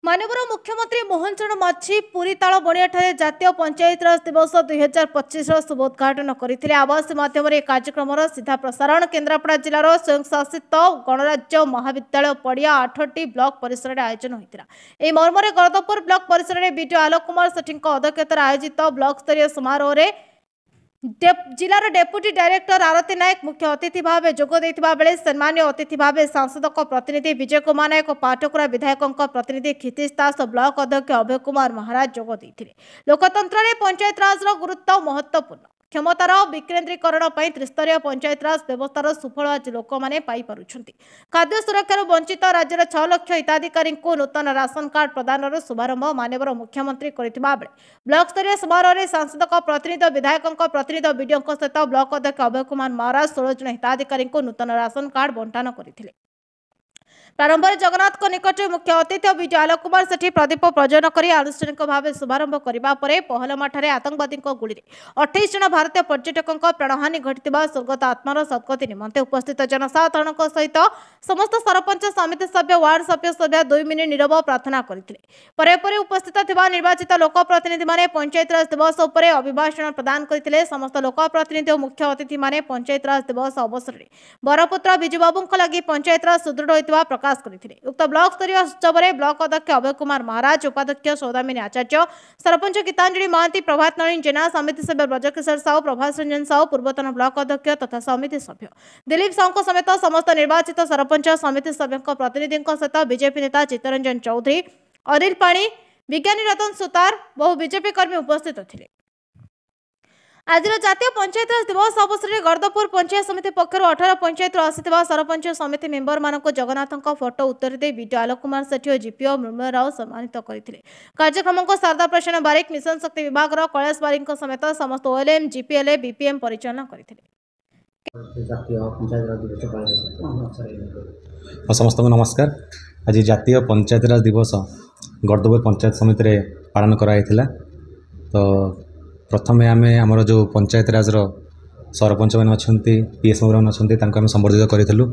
माननीय मुख्यमंत्री मोहन चरण माझी पुरी ताल बणिया जातीय पंचायतराज दिवस 2025 शुभ उद्घाटन करते। आवास माध्यम कार्यक्रम सीधा प्रसारण केन्द्रापड़ा जिलार स्वयंशासित गणराज्य महाविद्यालय पड़िया 8टी ब्लॉक परिसर में आयोजन होता है। मर्म गणदपुर ब्लॉक परिसर में बीडीओ आलोक कुमार सेठी अध्यक्षतार आयोजित ब्लॉक स्तरीय समारोह में जिलार डेप्यूटी डायरेक्टर आरती नायक मुख्य अतिथि भाव जोग देथिबा बेले सम्मानीय अतिथि भाव सांसद प्रतिनिधि विजय कुमार नायक पाटकुरा विधायक प्रतिनिधि क्षितिज दास ब्लॉक अध्यक्ष अभय कुमार महाराज जोग देथिले। लोकतंत्र में पंचायतराज गुरुत्व महत्वपूर्ण क्षमतार विकेन्द्रीकरण त्रिस्तरीय पंचायतराज व्यवस्थार सुफल आज लोक मैंने खाद्य सुरक्षार वंचित राज्यर 6 लाख हिताधिकारी नूतन राशन कार्ड प्रदान शुभारंभ माननीय मुख्यमंत्री करथिबा बेले ब्लॉक स्तरीय समारोह में सांसद प्रतिनिधि विधायक प्रतिनिधि बीडीओ सहित ब्लॉक अध्यक्ष अभय कुमार महाराज 16 जन हिताधिकारी नूतन राशन कार्ड बंटन करथिले। प्रारंभ में जगन्नाथ निकट मुख्य अतिथि विजय आलोक कुमार सेठी प्रदीप प्रज्वलन कर आनुष्ठानिक भाव शुभारंभ करने पहलमाठारे आतंकवादी गुड़ी 28 जन भारतीय पर्यटकों प्राणहानि घटी स्वर्गत आत्मार सद्गति निमंते उपस्थित जनसाधारण सहित समस्त सरपंच समिति सभ्य वार्ड सभ्य 2 मिनिट नीरव प्रार्थना करते। उपस्थित निर्वाचित लोकप्रतिनिधि माने पंचायतराज दिवस उपर अभिभाषण प्रदान करते। समस्त लोकप्रतिनिधि और मुख्य अतिथि माने पंचायतराज दिवस अवसर में बरपुत्र विजुबाबू लगी पंचायतराज सुदृढ़ होता प्रकाश करथिले। उक्त ब्लॉक स्तरीय उत्सव में ब्लॉक अध्यक्ष अभय कुमार महाराज उपाध्यक्ष सौदामिनी आचार्य सरपंच गीतांजलि महांती प्रभात नवीन जेना समिति सभ्य ब्रजकिशोर साहू प्रभास रंजन साहू पूर्वतन ब्लॉक अध्यक्ष तथा समिति सभ्य दिलीप साहू समेत समस्त निर्वाचित सरपंच समिति सभ्यों प्रतिनिधि सहित बीजेपी नेता चित्तरंजन चौधरी अनिल पाणी विज्ञानी रतन सुतार बहु बीजेपी कर्मी उपस्थित थे। आज जातीय पंचायतराज दिवस अवसर में गणदपुर पंचायत समिति पक्षर 18 पंचायत आसिथिबा सरपंच समिति मेंबर मानक जगन्नाथ फोटो उत्तर दे बीडीओ आलोक कुमार सेठी और जीपीओ मृण्मय राव सम्मानित करथिले। कार्यक्रम को शारदा प्रसन्न बारिक मिशन शक्ति विभाग कैलाश बारिक समेत समस्त ओएलएम जीपीएलए बीपीएम परिचालन करथिले। समस्त को नमस्कार। आज जातीय पंचायतराज दिवस गणदपुर पंचायत समिति में पालन कराइथिला। तो प्रथम आम आमर जो पंचायतराज सरपंच मैंने अच्छा पीएस मैंने अच्छा संबर्धित करूँ।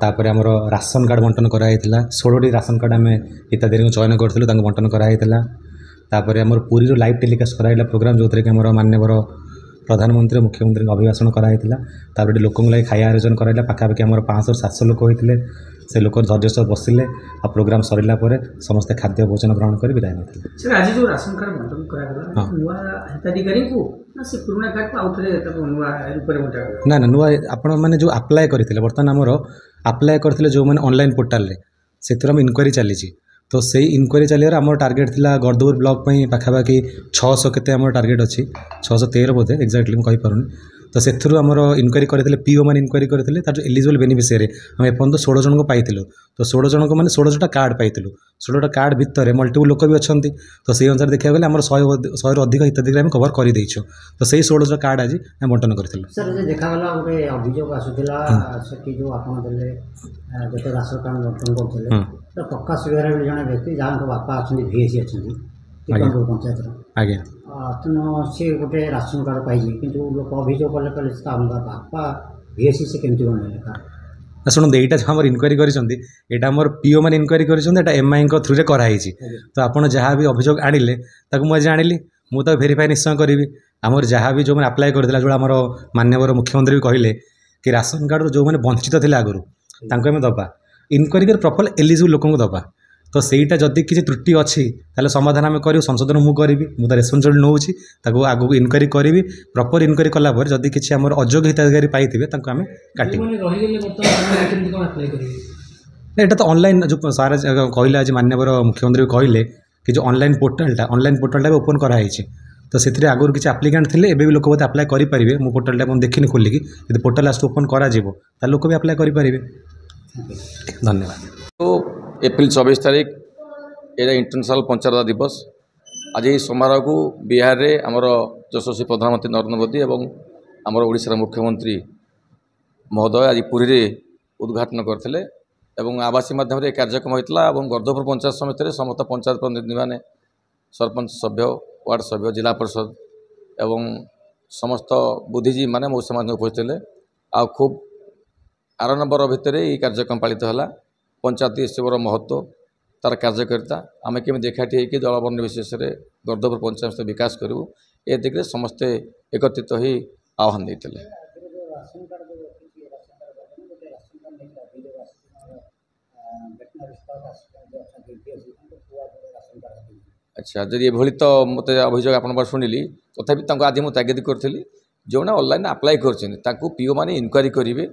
तापर आमर राशन कार्ड बंटन कराई 16टी राशन कार्ड आम हिताधिकारी चयन करूँ बंटन कराई। तापर आमर पुरी लाइव टेलीकास्ट कराइला प्रोग्राम जो थी आम माननीय प्रधानमंत्री मुख्यमंत्री अभिभाषण कराई। तापर लोकों लगे खाया आयोजन कराइला पाखापाखि आम 500-700 लोक होते से लोक धैर्य बसिले आ प्रोग्राम सरला समस्ते खाद्य भोजन ग्रहण कर विदाय सर आज जो राशन कार्ड बंटन करा नुआ हिताधिकारी को ना से पुराना कार्ड को आउथरे तको नुआ ऊपर बंटा ना नुआ आपण माने जो अप्लाई करथिले बर्तन हमरो अप्लाई करथिले जो माने ऑनलाइन पोर्टल रे सेथुर हम इनक्वारी चली तो से इनक्वारी चलियर आम टार्गेट थिला गणदपुर ब्लॉक पाखापाखि 600 केते आम टार्गेट अच्छी 613 बोधे एक्जाक्टली मुझे कहीपरूनी। तो से इनक्वारी करते पीओ मैंने इनक्वारी करते जो एलिजिबल बेनिफिशियरी हम एपर्त 16 जन को पाइलु। तो 16 जन को मैंने 16टा कार्ड पाइलु। 16टा कार्ड भितर मल्टीपल लोक भी अच्छा। तो से अनुसार देखा गले आम 100 अधिक हिताधिकारी कवर कर देचु। तो से 16 कार्ड आज बंटन करूँ। सर देखागला गोटे अभियोग आसूला जो आप जो राशन कार्ड बंटन करते प्रकाश बिहार जन व्यक्ति जहाँ बापा अच्छा भिएसी अच्छा पंचायत आज्ञा तेणु सी गोटे राशन कार्ड पाई कि लोक अभियोग कले कले बापा भिएसी से केमती बनने शुणु यहाँ जो आम इनक्वारी कर पीओ मैंने इनक्वारी कर एमआई थ्रू रे कराई। तो आपड़ जहाँ भी अभियोग आनिले मुझे जानिली मुझे भेरीफाई निश्चय करी। आमर जहाँ भी जो मैंने अप्लाई करथिला जो आमर माननीय मुख्यमंत्री भी कहले कि राशन कार्ड जो मैंने वंचित थे आगुरी आम दबा इनक्वारी कर प्रॉपर एलिजिबल लोक दबा। तो सहीटा जदि किसी त्रुटि अच्छी ताले समाधान आम करूँ संशोधन मुझे मुझे रेस्पन्सिबिलिटी नौ आगू इनक्वारी करी प्रॉपर इनक्वारी कलापर जदि किसी आम अयोग्य हिताधिकारी पाइबे आम काट यहाँ तो ऑनलाइन जो सारा कहले आज माननीय मुख्यमंत्री कहले कि जो ऑनलाइन पोर्टालटा भी ओपन कराई। तो से आगुरी किसी आप्लिकांट थे भी लोक बोलते आप्लाय करेंगे मो पोर्टालटा देखनी खोलिकी यदि पोर्टाल आज ओपन कर लोक भी आप्लाय करेंगे। धन्यवाद। तो एप्रिल 24 तारीख ये इंटरनेशनल पंचायत दिवस आज ये समारोह को बिहार रे आमर यशस्वी प्रधानमंत्री नरेंद्र मोदी और आमर ओडिशार मुख्यमंत्री महोदय आज पुरी रे उद्घाटन करते आवासी माध्यम कार्यक्रम होता है। गणदपुर पंचायत समिति समस्त पंचायत प्रतिनिधि मैंने सरपंच सभ्य वार्ड सभ्य जिला परिषद एवं समस्त बुद्धिजीवी मैंने मौसम माध्यम उपस्थित थे। आ खूब आरंबर भितर ये कार्यक्रम पालित है। पंचायती सेवार महत्व तार कार्यकारिता आम केमी एकाठी होकर दल बर्ण विशेष गर्दपुर पंचायत विकास करूँ ए दिगरे समस्ते एकत्रित हो आह्वान देते। अच्छा जदि ये तो मत अभियोग आप शुणिली तथापि आज मुझे तागिद करी जो मैंने ऑनलाइन अप्लाई कर पीओ मैंने इनक्वारी करेंगे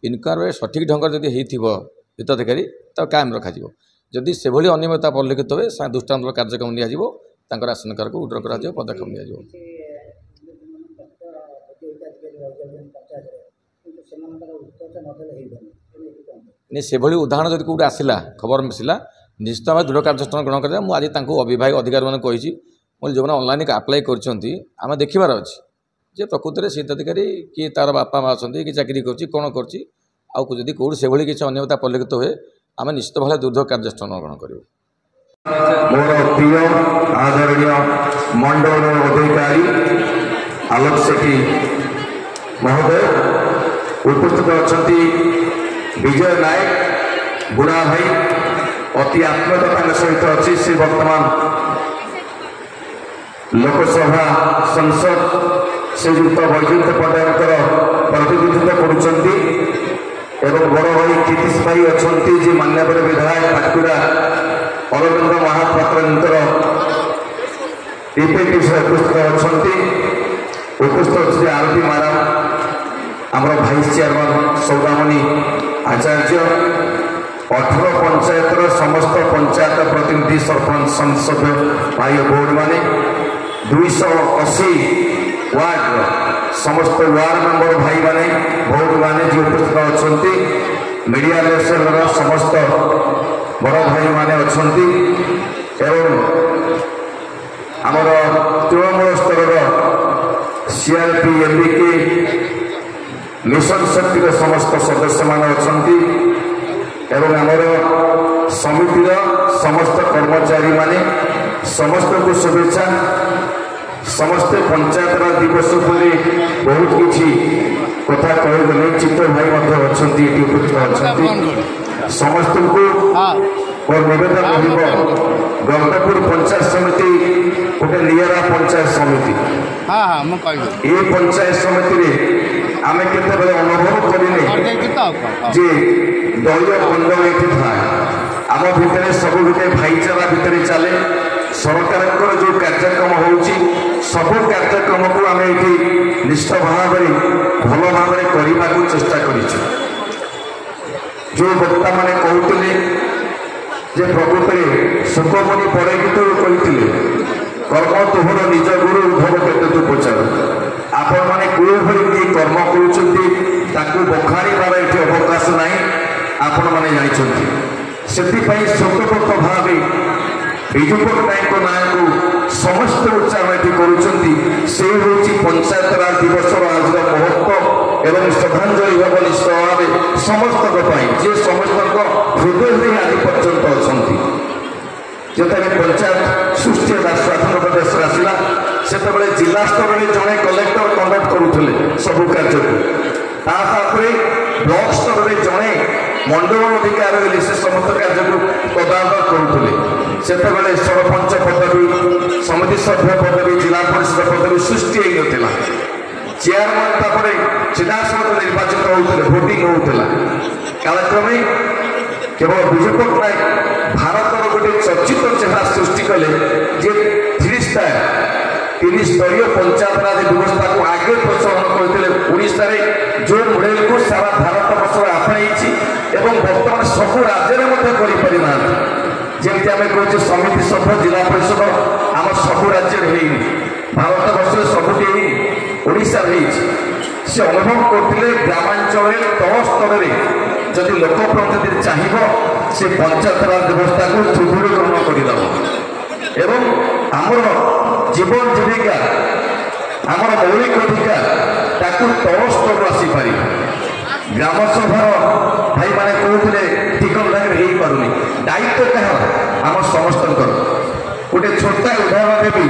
इनक्वारी सठिक ढंग जब हिताधिकारी कायम रखा जदि से अनियमितता परिलक्षित हुए दृष्टांत कार्यक्रम निया राशन कार्ड को उड्र कर पदक्षेप निया। नहीं से उदाहरण जब कौटे आसला खबर मिसला निश्चित भाव दृढ़ कार्यानुष्ठान ग्रहण करें। मुझे आज अविभाग अधिकारी मैंने कही जो मैंने ऑनलाइन आप्लाय कर देखार अच्छे जे प्रकृत में हिताधिकारी कि तार बापा माँ अच्छा कि चाकरी कौन करी कौट से किसी अनियमितता परिलक्षित हुए आम निश्चित भाव दृढ़ कार्यानुष्ठान ग्रहण करूँ। मोर प्रिय आदरणीय मंडल अधिकारी आलोक सेठी महोदय उपस्थित अच्छा विजय नायक बुढ़ा भाई अति आत्मीयता सहित अच्छी से वर्तमान लोकसभा संसद श्रीयुक्त वैजयंत पट्टनायकर प्रतिनिधित्व कर बड़ भाई कीर्तिश भाई अच्छा जी मान्यवर विधायक पाटकुरा अरविंद महापात्र रिप्रेजेंटेटिव उपस्थित अच्छे आरती मैडम आमर भाइस चेयरमैन सौदामणि आचार्य 18 पंचायतर समस्त पंचायत प्रतिनिधि सरपंच संसद भाई बोर्ड माने 280 वार्ड समस्त वार्ड मेंबर भाई माने बोर्ड माने जी उपस्थित अच्छा मीडिया लेवल समस्त बड़ भाई माने अच्छा एवं आमर तृणमूल स्तर सीआरपी एमबीके मिशन शक्ति समस्त सदस्य मान अच्छा एवं आमर समितिर समस्त कर्मचारी माने समस्त को शुभेच्छा समस्ते पंचायत दिवस पर बहुत किसी कथा कहगले चित्त भाई अच्छा समस्त को और निवेदन गंगापुर पंचायत समिति गोटे नियरा पंचायत समिति ये पंचायत समिति आम के अनुभव करें जे दलीय बंधन ये थाए आम भितर सब गोटे भाईचारा भितर चले सरकार जो कार्यक्रम होची सब कार्यक्रम को आम ये निष्ठ भाव भल भाव करने को चेष्टा कर जो वक्ता मैंने कहते जे प्रकृत में सुखमणि पड़े गीत कहते कर्म तुहर निज गुरु उद्धव केते तू पचार आपण मैंने कोई भाई कर्म कर बखाड़ार ये अवकाश ना आपण मैंने जानते से स्वतंत्र भाव विजु पट्टनायक नाँ को समस्त उच्चारण कर पंचायत राज दिवस आज महत्व एवं श्रद्धांजलि भाव निश्चित भाव समस्त जे समस्त हृदय आज पर्यंत अच्छा जिते पंचायत सृष्टि स्वाधीन देश आसला से जिला स्तर में जड़े कलेक्टर कंडक्ट करुले सबू कार्य को ब्लॉक स्तर में जड़े मंडल अधिकारी से समस्त कार्य को तदारख करुले से सरपंच पदवी समिति सभ्य पदवी जिला परिषद पदवी सृष्टि होता चेयरमैन सीधासख निर्वाचित होते भोटिंग होता कालक्रमे केवल विजु पट्टनायक भारत गोटे चर्चित चेहरा सृष्टि कले जे 3 स्तरीय पंचायत राज व्यवस्था को आगे प्रचलन करते ओडिशा जो मॉडल को सारा भारत वर्ष आपणाई एवं बर्तमान सब राज्य में जमी आम कहे समिति सभ्य जिला परिषद आम सब राज्य भारत वर्ष सबुटी ओडिशा से अनुभव करते ग्रामांचल तल स्तर में जदि लोक प्रतिनिधि चाहिए से पंचायत राज व्यवस्था को सुदृढ़ीकरण करदेव एवं आमर जीवन जीविका आमर मौलिक अधिकार ताकू तल स्तर आसीपार ग्राम सभार भाई मैंने कहते टिकट ढंग हो पारनी दायित्व क्या आम समस्त गोटे छोटा उदाहरण देवी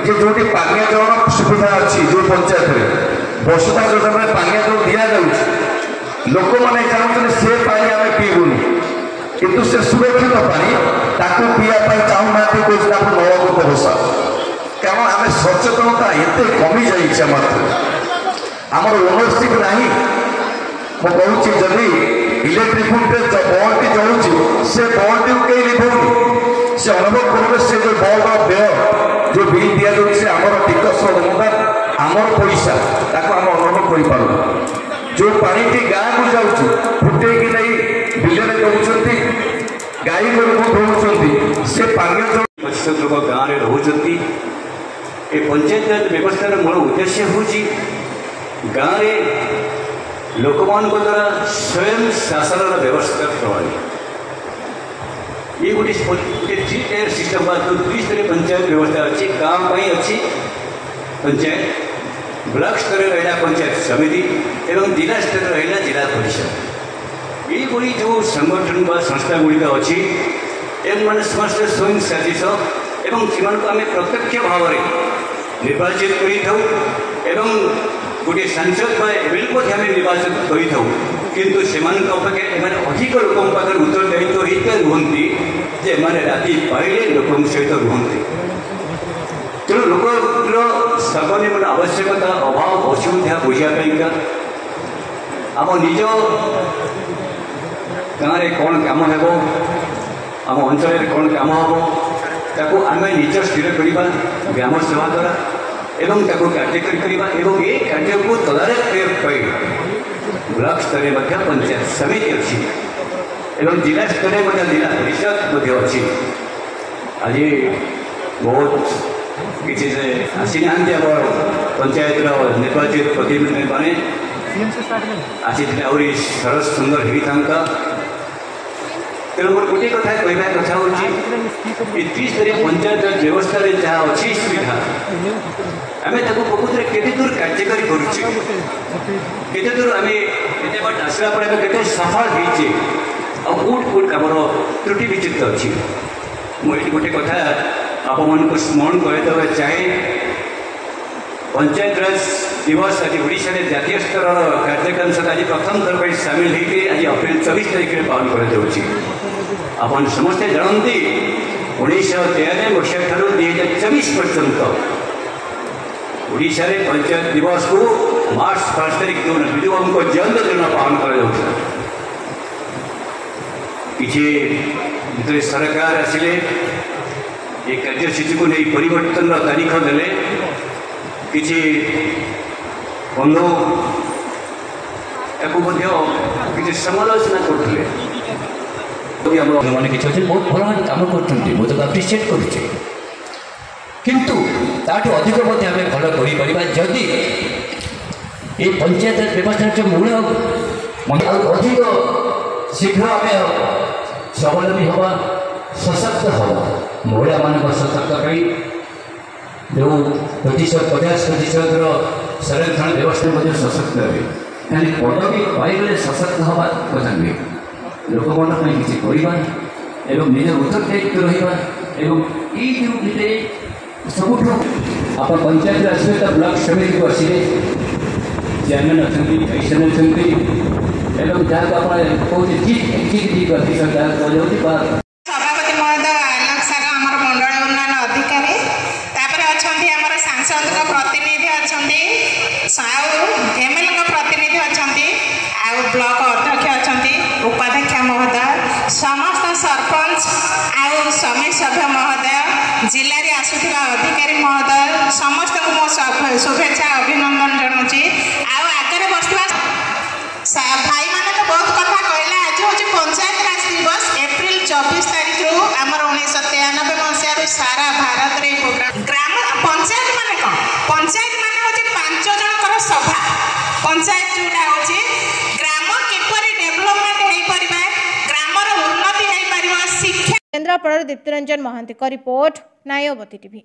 जे जो पानीय जल सुविधा अच्छी जो पंचायत में वसुधा योजना पानीय जल दि जाऊँ लोक मैंने चाहते से पानी आम पीबुनि କିନ୍ତୁ ସେ ସୁରକ୍ଷିତ ପାଣି ତାକୁ ପିଇବା ପାଇଁ ଚାହୁଁନାହାନ୍ତି, କହୁଛନ୍ତି ଆପଣ ନଳକୂପ ବସା। କାରଣ ଆମେ ସଚେତନତା ଏତେ କମି ଯାଇଛି ଆମର ଓନରସିପ୍ ନାହିଁ। ମୁଁ କହୁଛି ଯଦି ଇଲେକ୍ଟ୍ରିକ୍ ବଲ୍ବଟି ଜଳୁଛି ସେ ବଲ୍ବଟିକୁ କେହି ଲିଭଉନି, ସେ ଅନୁଭବ କରିବେ ସେ ଯେଉଁ ବଲ୍ବର ବ୍ୟୟ ଯେଉଁ ବିଲ୍ ଦିଆଯାଉଛି ଆମର ଟିକସ ଅନୁଦାନ ଆମର ପଇସା ତାକୁ ଆମେ ଅନୁଭବ କରିପାରୁନୁ। ଯେଉଁ ପାଣିଟି ଗାଁକୁ ଯାଉଛି ଫୁଟେଇକି ନେଇ ବିଲରେ ଦେଉଛନ୍ତି, ଗାଈ ଗୋରୁକୁ ଦେଉଛନ୍ତି, ସେ ପାନୀୟ ଜଳ प्रतिशत लोक गाँव में रोचती। ये पंचायत व्यवस्थार मूल उद्देश्य हूँ गाँव में लोक मान द्वारा स्वयं शासन व्यवस्था प्रणाली। ये गोटे 3-tier सिस्टम जो 3-स्तरीय पंचायत व्यवस्था अच्छी गाँव अच्छी पंचायत, ब्लॉक स्तर रहा पंचायत समिति एवं जिला स्तर रहा जिला परिषद। ये जो संगठन व संस्था गुड़िक अच्छी एवं समस्त स्वयं शासित एवं से आम प्रत्यक्ष भाव में निर्वाचित कर गोटे सांसद एमएलए आम निर्वाचित करूँ से अधिक लोक उत्तरदायित्व होता रुहति जे राति पाइले लोक सहित रुहति। तेणु लोकर सर्वनिम्न आवश्यकता अभाव असुविधा बुझापाइका आम निज गाँव में कौन काम हो आम अंचल कौन काम हम ताकू आम निज स्थिर करवा ग्राम सभा द्वारा एवं ताकू कार्यकारी करवा एवं ये कार्य को तदारख ब्लॉक स्तर में पंचायत समिति अच्छी एवं जिला स्तर में जिला परिषद अच्छी। आज बहुत किसी से आसी ना पंचायत निर्वाचित प्रतिनिधि मैंने आसी आहरी सरस सुंदर होता। तेणु मोर गोटे कथा कहना कथा हूँ 3-स्तरीय पंचायत व्यवस्था जहाँ अच्छी सुविधा आम प्रकृत में केते दूर कार्यकारी करुचे केते दूर आम एत बाट आसला के सफल होचे कौट आम त्रुटि विचित्र अच्छी। मुझे गोटे कथा आप मान स्मरण करदे चाहे पंचायत राज दिवस आज ओडिशा रे जातीय स्तर कार्यक्रम सहित आज प्रथम थर पर सामिल होकर आज अप्रैल 24 तारीख में पालन कर आपन समस्ते जानती 1993 मसीहा ठारू 2024 पर्यंत ओडिशा रे पंचायत दिवस को मार्च 5 तारीख दिन विजु बाबू जयंती दिन पालन कर सरकार आसिले ये कार्यसूची को नहीं परिवर्तन तारीख देले किसी बंधु किसी समालोचना करते मैंने किसी बहुत भल भाव कम कर अप्रिसीएट करुचे किंतु ताठू अधिक आम भल करी ये पंचायत व्यवस्था मूल अधिक शीघ्र आम स्वावलम्बी हवा सशक्त हवा महिला मान सशक्त जो 50% संरक्षण व्यवस्था सशक्त हे कहीं पदवी पाइले सशक्त हवा कथा नुहे लोक मन किसी करवा एवं निज उत्तरदायित्व रहा सब आप पंचायत आसवे तो ब्लॉक समिति को आसवे चेयरमैन अच्छा भाईसमैन अच्छा जहाँ आप कौन एग्जीक्यूटिव अफिसर जहाँ कह सभापति महोदय आलोक सागर आम मंडल उन्नयन अधिकारी सांसद प्रतिनिधि अच्छा एमएलए प्रतिनिधि अच्छा ब्लॉक अध्यक्ष अच्छा उपाध्यक्ष महोदय समस्त सरपंच आउ समिति सभ्य महोदय जिले में आसुवा अधिकारी महोदय समस्त को मो शुभेच्छा अभिनंदन जनाऊँगी आगे बसवा भाई मैंने तो बहुत कथा कहला आज हूँ पंचायत राज दिवस एप्रिल 24 तारीख रु आमर 1993 मसीह सारा भारत रे प्रोग्राम ग्राम पंचायत माने कौन पंचायत माने होची 5 जनकर सभा पंचायत जोड़ा होची ग्राम किपरि डेवलपमेंट हेई परिबा ग्रामर उन्नति हेई परिबा शिक्षा केन्द्रापड़ा दीप्तिरंजन महांती का रिपोर्ट नायवती टीवी।